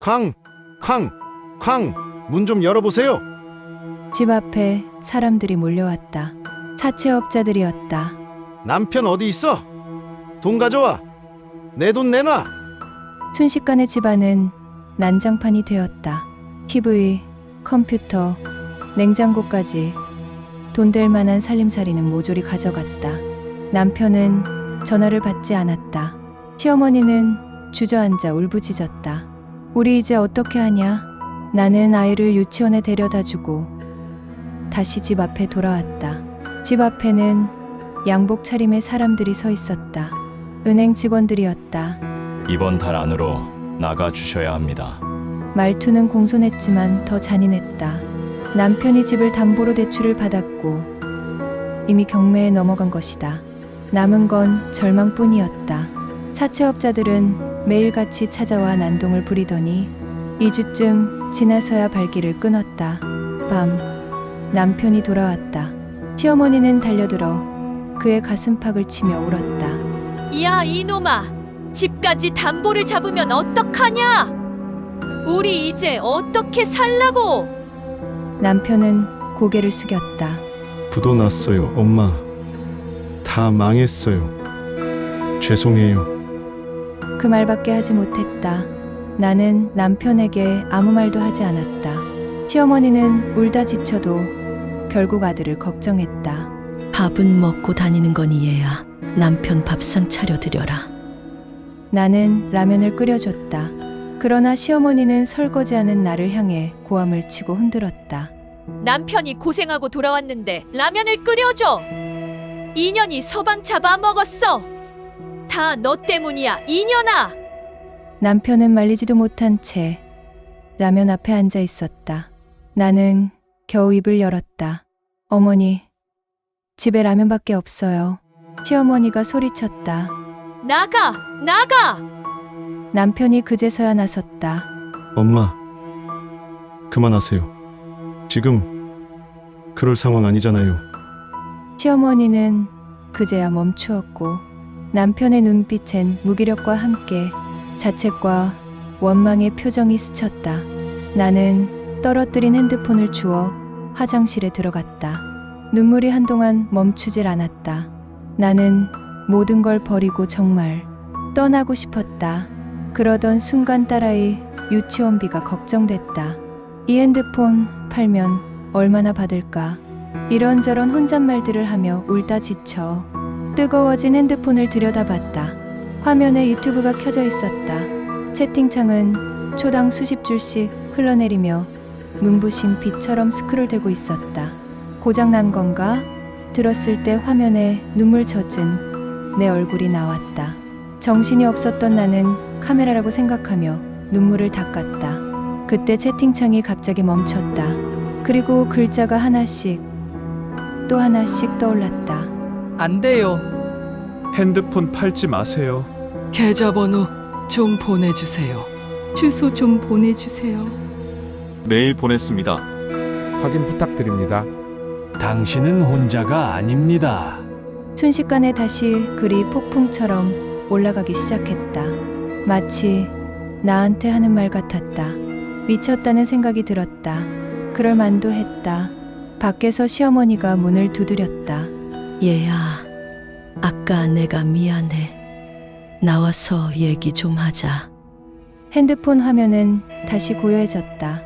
쾅! 쾅! 쾅! 문 좀 열어보세요. 집 앞에 사람들이 몰려왔다. 사채업자들이었다. 남편 어디 있어? 돈 가져와. 내 돈 내놔. 순식간에 집안은 난장판이 되었다. TV, 컴퓨터, 냉장고까지 돈 될 만한 살림살이는 모조리 가져갔다. 남편은 전화를 받지 않았다. 시어머니는 주저앉아 울부짖었다. 우리 이제 어떻게 하냐? 나는 아이를 유치원에 데려다 주고 다시 집 앞에 돌아왔다. 집 앞에는 양복 차림의 사람들이 서 있었다. 은행 직원들이었다. 이번 달 안으로 나가 주셔야 합니다. 말투는 공손했지만 더 잔인했다. 남편이 집을 담보로 대출을 받았고 이미 경매에 넘어간 것이다. 남은 건 절망뿐이었다. 사채업자들은 매일같이 찾아와 난동을 부리더니 2주쯤 지나서야 발길을 끊었다. 밤, 남편이 돌아왔다. 시어머니는 달려들어 그의 가슴팍을 치며 울었다. 야, 이놈아! 집까지 담보를 잡으면 어떡하냐? 우리 이제 어떻게 살라고? 남편은 고개를 숙였다. 부도 났어요, 엄마. 다 망했어요. 죄송해요. 그 말밖에 하지 못했다. 나는 남편에게 아무 말도 하지 않았다. 시어머니는 울다 지쳐도 결국 아들을 걱정했다. 밥은 먹고 다니는 거니 얘야. 남편 밥상 차려드려라. 나는 라면을 끓여줬다. 그러나 시어머니는 설거지하는 나를 향해 고함을 치고 흔들었다. 남편이 고생하고 돌아왔는데 라면을 끓여줘! 인연이 서방 잡아먹었어! 다 너 때문이야, 이년아! 남편은 말리지도 못한 채 라면 앞에 앉아 있었다. 나는 겨우 입을 열었다. 어머니, 집에 라면밖에 없어요. 시어머니가 소리쳤다. 나가! 나가! 남편이 그제서야 나섰다. 엄마, 그만하세요. 지금 그럴 상황 아니잖아요. 시어머니는 그제야 멈추었고 남편의 눈빛엔 무기력과 함께 자책과 원망의 표정이 스쳤다. 나는 떨어뜨린 핸드폰을 주워 화장실에 들어갔다. 눈물이 한동안 멈추질 않았다. 나는 모든 걸 버리고 정말 떠나고 싶었다. 그러던 순간 딸아이 유치원비가 걱정됐다. 이 핸드폰 팔면 얼마나 받을까? 이런저런 혼잣말들을 하며 울다 지쳐 뜨거워진 핸드폰을 들여다봤다. 화면에 유튜브가 켜져 있었다. 채팅창은 초당 수십 줄씩 흘러내리며 눈부신 빛처럼 스크롤되고 있었다. 고장난 건가? 들었을 때 화면에 눈물 젖은 내 얼굴이 나왔다. 정신이 없었던 나는 카메라라고 생각하며 눈물을 닦았다. 그때 채팅창이 갑자기 멈췄다. 그리고 글자가 하나씩 또 하나씩 떠올랐다. 안 돼요. 핸드폰 팔지 마세요. 계좌번호 좀 보내주세요. 주소 좀 보내주세요. 메일 보냈습니다. 확인 부탁드립니다. 당신은 혼자가 아닙니다. 순식간에 다시 글이 폭풍처럼 올라가기 시작했다. 마치 나한테 하는 말 같았다. 미쳤다는 생각이 들었다. 그럴 만도 했다. 밖에서 시어머니가 문을 두드렸다. 얘야, 아까 내가 미안해. 나와서 얘기 좀 하자. 핸드폰 화면은 다시 고요해졌다.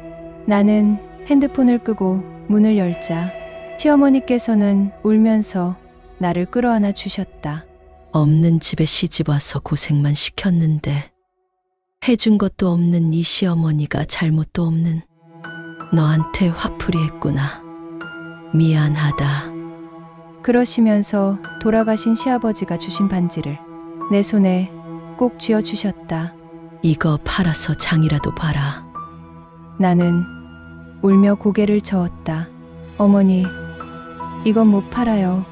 나는 핸드폰을 끄고 문을 열자 시어머니께서는 울면서 나를 끌어안아 주셨다. 없는 집에 시집 와서 고생만 시켰는데 해준 것도 없는 이 시어머니가 잘못도 없는 너한테 화풀이 했구나. 미안하다. 그러시면서 돌아가신 시아버지가 주신 반지를 내 손에 꼭 쥐어 주셨다. 이거 팔아서 장이라도 봐라. 나는 울며 고개를 저었다. 어머니, 이건 못 팔아요.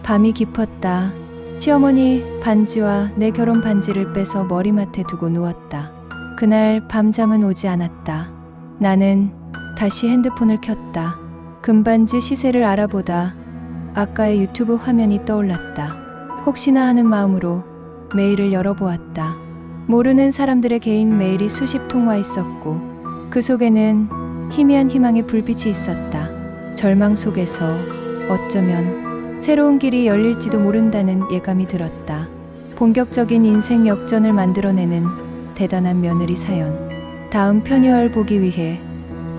밤이 깊었다. 시어머니 반지와 내 결혼 반지를 빼서 머리맡에 두고 누웠다. 그날 밤잠은 오지 않았다. 나는 다시 핸드폰을 켰다. 금반지 시세를 알아보다 아까의 유튜브 화면이 떠올랐다. 혹시나 하는 마음으로 메일을 열어보았다. 모르는 사람들의 개인 메일이 수십 통 와 있었고 그 속에는 희미한 희망의 불빛이 있었다. 절망 속에서 어쩌면 새로운 길이 열릴지도 모른다는 예감이 들었다. 본격적인 인생 역전을 만들어내는 대단한 며느리 사연. 다음 편을 보기 위해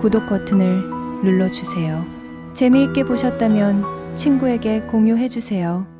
구독 버튼을 눌러주세요. 재미있게 보셨다면 친구에게 공유해주세요.